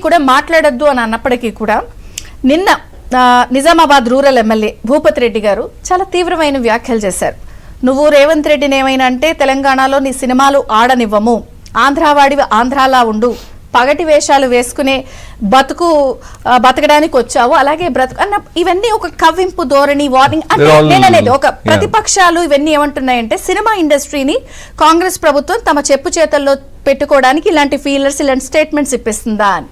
కూడా మాట్లాడొద్దు అని అన్నప్పటికీ కూడా నిన్న నిజామాబాద్ రూరల్ ఎమ్మెల్యే భూపతి రెడ్డి గారు చాలా తీవ్రమైన వ్యాఖ్యలు చేశారు. నువ్వు రేవంత్ రెడ్డిని ఏమైనా అంటే తెలంగాణలో నీ సినిమాలు ఆడనివ్వము, ఆంధ్రావాడివి ఆంధ్రాలా ఉండు, పగటి వేషాలు వేసుకునే బతకడానికి వచ్చావు, అలాగే బ్రతుకు అన్న ఇవన్నీ ఒక కవ్వింపు ధోరణి వార్నింగ్ అనేది ఒక ప్రతిపక్షాలు ఇవన్నీ ఏమంటున్నాయంటే సినిమా ఇండస్ట్రీని కాంగ్రెస్ ప్రభుత్వం తమ చెప్పు చేతల్లో పెట్టుకోవడానికి ఇలాంటి ఫీలర్స్ ఇలాంటి స్టేట్మెంట్స్ ఇప్పిస్తుందా అని.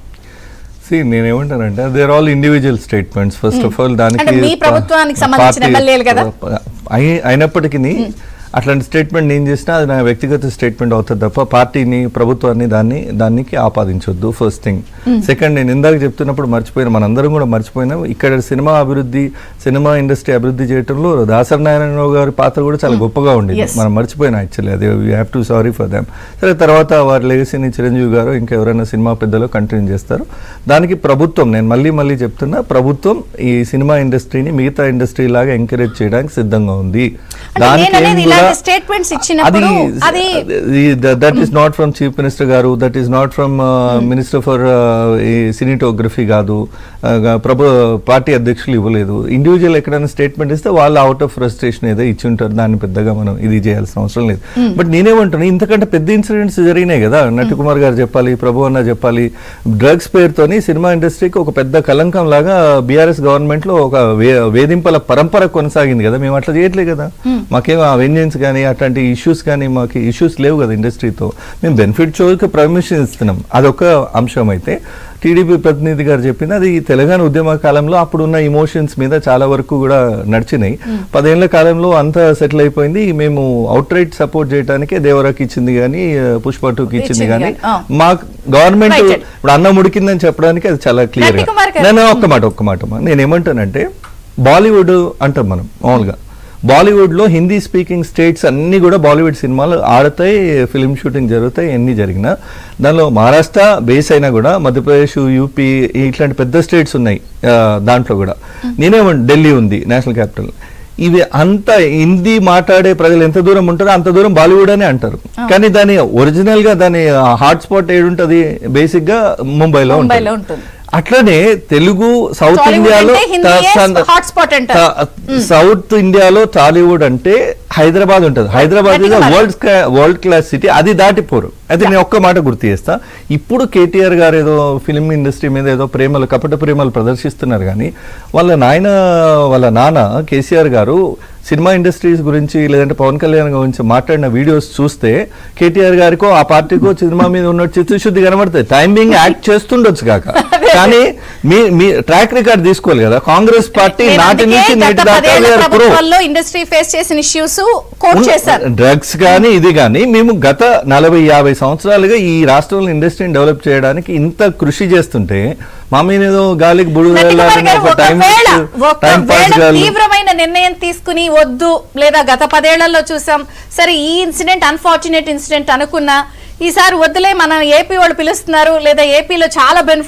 నేనేమంటానంటే there all individual statements. First of all దానికి మీ ప్రభుత్వానికి సంబంధించిన ఎమ్మెల్యేలు కదా అయినప్పటికీ అట్లాంటి స్టేట్మెంట్ నేను చేసినా అది నా వ్యక్తిగత స్టేట్మెంట్ అవుతుంది తప్ప పార్టీని ప్రభుత్వాన్ని దానికి ఆపాదించొద్దు. First thing. సెకండ్, నేను ఇందాక చెప్తున్నప్పుడు మర్చిపోయినా, మనందరం కూడా మర్చిపోయినాం, ఇక్కడ సినిమా ఇండస్ట్రీ అభివృద్ధి చేయడంలో దాసరి నారాయణరావు గారి పాత్ర కూడా చాలా గొప్పగా ఉండేది. మనం మర్చిపోయినా యాక్చువల్లీ. అది we have to sorry for Dham. సరే, తర్వాత వారి లెగసీని చిరంజీవి గారు ఇంకెవరైనా సినిమా పెద్దలు కంటిన్యూ చేస్తారు. దానికి ప్రభుత్వం, నేను మళ్ళీ చెప్తున్నా, ప్రభుత్వం ఈ సినిమా ఇండస్ట్రీని మిగతా ఇండస్ట్రీ లాగా ఎంకరేజ్ చేయడానికి సిద్ధంగా ఉంది. దానికి that is not from chief minister గారు, that is not from minister for cinematography కాదు, పార్టీ అధ్యక్షులు ఇవ్వలేదు. ఇండివిజువల్ ఎక్కడైనా స్టేట్మెంట్ ఇస్తే వాళ్ళు అవుట్ ఆఫ్ ఫ్రస్ట్రేషన్ ఏదో ఇచ్చి ఉంటారు, దాన్ని పెద్దగా మనం ఇది చేయాల్సిన అవసరం లేదు. బట్ నేనేమంటున్నా, ఇంతకంటే పెద్ద ఇన్సిడెంట్స్ జరిగినాయి కదా. నటికుమార్ గారు చెప్పాలి, ప్రభు అన్న చెప్పాలి. డ్రగ్స్ పేరుతోని సినిమా ఇండస్ట్రీకి ఒక పెద్ద కలంకం లాగా బీఆర్ఎస్ గవర్నమెంట్ లో ఒక వేధింపల పరంపర కొనసాగింది కదా. మేము అట్లా చేయట్లేదు కదా. మాకేం వెంజెన్స్ కానీ అట్లాంటి ఇష్యూస్ కానీ మాకు ఇష్యూస్ లేవు కదా ఇండస్ట్రీతో. మేము బెనిఫిట్ షోకి పర్మిషన్ ఇస్తున్నాం, అదొక అంశం. అయితే టీడీపీ ప్రతినిధి గారు చెప్పింది అది తెలంగాణ ఉద్యమ కాలంలో అప్పుడున్న ఇమోషన్స్ మీద చాలా వరకు కూడా నడిచినాయి. 10 ఏళ్ల కాలంలో అంతా సెటిల్ అయిపోయింది. మేము అవుట్ రైట్ సపోర్ట్ చేయడానికి దేవరాకి ఇచ్చింది కానీ పుష్ప 2కి ఇచ్చింది కానీ మా గవర్నమెంట్ ఇప్పుడు అన్నం ఉడికిందని చెప్పడానికి అది చాలా క్లియర్ గా. నేను ఒక్క మాట నేనేమంటానంటే, బాలీవుడ్ అంటాం మనం మామూలుగా. బాలీవుడ్ లో హిందీ స్పీకింగ్ స్టేట్స్ అన్ని కూడా బాలీవుడ్ సినిమాలు ఆడతాయి, ఫిల్మ్ షూటింగ్ జరుగుతాయి. ఎన్ని జరిగినా దానిలో మహారాష్ట్ర బేస్ అయినా కూడా మధ్యప్రదేశ్, యూపీ ఇట్లాంటి పెద్ద స్టేట్స్ ఉన్నాయి. దాంట్లో కూడా ఢిల్లీ ఉంది నేషనల్ క్యాపిటల్. ఇవి అంత హిందీ మాట్లాడే ప్రజలు ఎంత దూరం ఉంటారో అంత దూరం బాలీవుడ్ అని అంటారు. కానీ దాని ఒరిజినల్ గా దాని హాట్స్పాట్ ఏడుంటది, బేసిక్ గా ముంబైలో ఉంటుంది. అట్లనే తెలుగు సౌత్ ఇండియాలో టాలీవుడ్ అంటే హైదరాబాద్ ఉంటుంది. Hyderabad is world class city. అది దాటిపోరు. అయితే నేను ఒక్క మాట గుర్తు చేస్తా. ఇప్పుడు కేటీఆర్ గారు ఏదో ఫిల్మ్ ఇండస్ట్రీ మీద ఏదో కపట ప్రేమలు ప్రదర్శిస్తున్నారు కానీ వాళ్ళ నాన్న కేసీఆర్ గారు సినిమా ఇండస్ట్రీస్ గురించి లేదంటే పవన్ కళ్యాణ్ గురించి మాట్లాడిన వీడియోస్ చూస్తే కేటీఆర్ గారికో ఆ పార్టీకో సినిమా మీద ఉన్న చిత్తశుద్ధి కనబడుతుంది. టైమింగ్ యాక్ట్ చేస్తుండొచ్చు కాక, కానీ మీ ట్రాక్ రికార్డ్ తీసుకోవాలి కదా. కాంగ్రెస్ పార్టీ నాటి నుంచి నేటి దాకా డ్రగ్స్ కానీ ఇది కానీ మేము గత 40-50 సంవత్సరాలుగా ఈ రాష్ట్రంలో ఇండస్ట్రీని డెవలప్ చేయడానికి ఇంత కృషి చేస్తుంటే మా మీద ఏదో గాలికి తీవ్రమైన నిర్ణయం తీసుకుని వద్దు, లేదా గత 10 ఏళ్లలో చూసాం. సరే, ఈ ఇన్సిడెంట్ అన్ఫార్చునేట్ ఇన్సిడెంట్ అనుకున్నా, ఈసారి వద్దులే, మన ఏపీ వాళ్ళు పిలుస్తున్నారు, లేదా ఏపీలో చాలా బెనిఫిట్